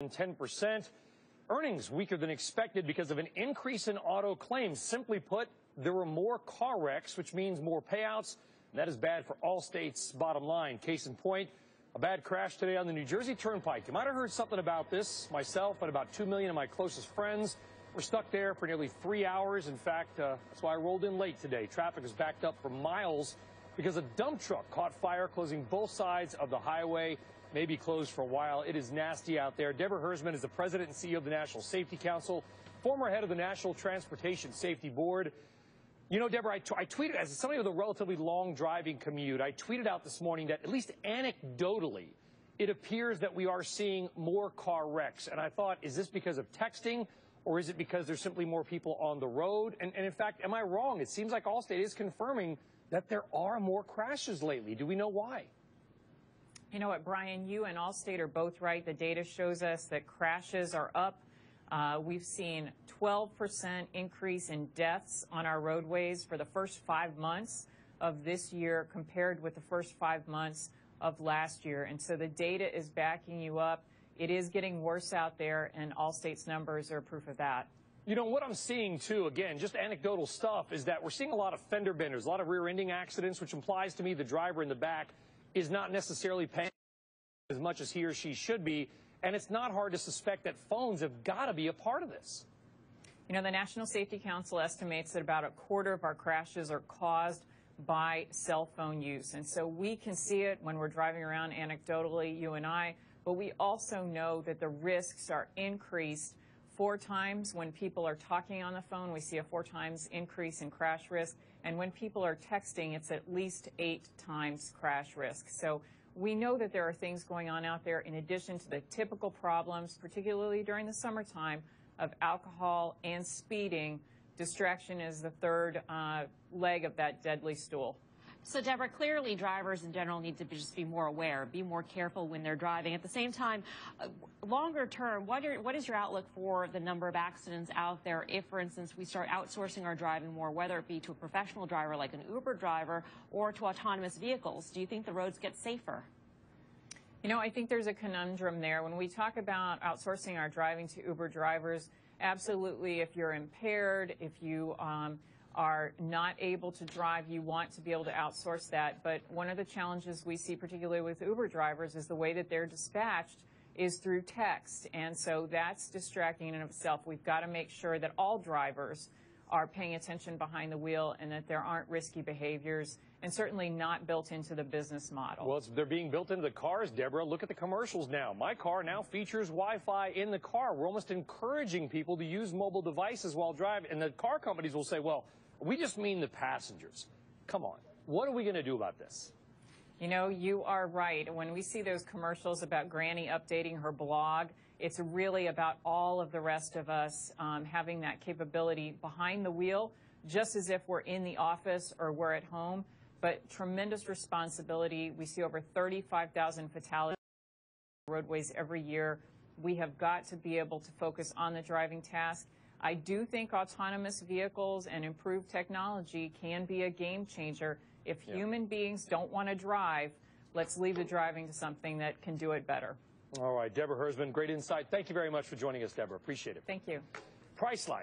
10%. Earnings weaker than expected because of an increase in auto claims. Simply put, there were more car wrecks, which means more payouts. And that is bad for Allstate's bottom line. Case in point, a bad crash today on the New Jersey Turnpike. You might have heard something about this. Myself and about 2 million of my closest friends were stuck there for nearly 3 hours. In fact, that's why I rolled in late today. Traffic is backed up for miles because a dump truck caught fire, closing both sides of the highway. May be closed for a while. It is nasty out there. Deborah Hersman is the president and CEO of the National Safety Council, former head of the National Transportation Safety Board. You know, Deborah, I tweeted, as somebody with a relatively long driving commute, I tweeted out this morning that at least anecdotally, it appears that we are seeing more car wrecks. And I thought, is this because of texting, or is it because there's simply more people on the road? And in fact, am I wrong? It seems like Allstate is confirming that there are more crashes lately. Do we know why? You know what, Brian, you and Allstate are both right. The data shows us that crashes are up. We've seen 12% increase in deaths on our roadways for the first 5 months of this year compared with the first 5 months of last year. And so the data is backing you up. It is getting worse out there, and Allstate's numbers are proof of that. You know, what I'm seeing, too, again, just anecdotal stuff, is that we're seeing a lot of fender benders, a lot of rear-ending accidents, which implies to me the driver in the back is not necessarily paying as much as he or she should be. And it's not hard to suspect that phones have got to be a part of this. You know, the National Safety Council estimates that about a quarter of our crashes are caused by cell phone use. And so we can see it when we're driving around anecdotally, you and I, but we also know that the risks are increased 4 times when people are talking on the phone. We see a 4 times increase in crash risk. And when people are texting, it's at least 8 times crash risk. So we know that there are things going on out there in addition to the typical problems, particularly during the summertime, of alcohol and speeding. Distraction is the third leg of that deadly stool. So, Deborah, clearly drivers in general need to just be more aware, be more careful when they're driving. At the same time, longer term, what is your outlook for the number of accidents out there if, for instance, we start outsourcing our driving more, whether it be to a professional driver like an Uber driver or to autonomous vehicles? Do you think the roads get safer? You know, I think there's a conundrum there. When we talk about outsourcing our driving to Uber drivers, absolutely, if you're impaired, if you are not able to drive, you want to be able to outsource that. But one of the challenges we see, particularly with Uber drivers, is the way that they're dispatched is through text. And so that's distracting in and of itself. We've got to make sure that all drivers are paying attention behind the wheel and that there aren't risky behaviors, and certainly not built into the business model. Well, they're being built into the cars, Deborah. Look at the commercials now. My car now features Wi-Fi in the car. We're almost encouraging people to use mobile devices while driving. And the car companies will say, well, we just mean the passengers. Come on. What are we going to do about this? You know, you are right. When we see those commercials about Granny updating her blog, it's really about all of the rest of us having that capability behind the wheel, just as if we're in the office or we're at home. But tremendous responsibility. We see over 35,000 fatalities on roadways every year. We have got to be able to focus on the driving task. I do think autonomous vehicles and improved technology can be a game changer. If human beings don't want to drive, let's leave the driving to something that can do it better. All right, Deborah Hersman, great insight. Thank you very much for joining us, Deborah. Appreciate it. Thank you. Priceline.